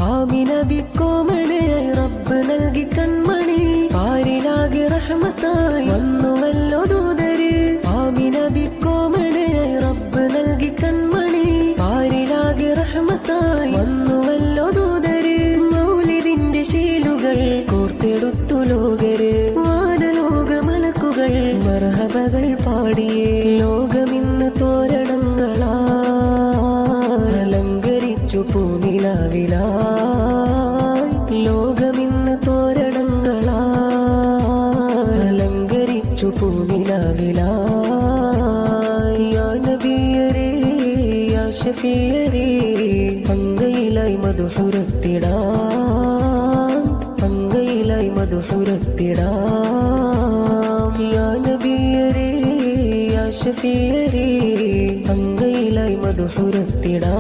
ആമിന ബിക്കോമനയായി റബ്ബ് നൽകി കൺമണി പാരിലാകെ റഹ്മത്തായി വന്നുവല്ലോ ദൂതര് ആമിന ബിക്കോമനയായി റബ്ബ് നൽകി കൺമണി പാരിലാകെ റഹ്മത്തായി വന്നുവല്ലോ ദൂതര് മൗലിദിന്റെ ശീലുകൾ കോർത്തെടുത്തു ലോകര് വാനലോക മലക്കുകൾ മർഹബകൾ പാടിയേ ലോകമിന്ന് തോരണങ്ങളാ അലങ്കരിച്ചു പൂനിലാവിലായി ലോകമിന്ന് തോരണങ്ങളായി അലങ്കരിച്ചു പൂനിലാവിലായി യാ നബിയരേ യാ ശഫീയരേ അങ്കയിലായി മധുഹുരത്തിടാം അങ്കയിലായി മധുഹുരത്തിടാം യാ നബിയരേ യാ ശഫീയരേ അങ്കയിലായി മധുഹുരത്തിടാം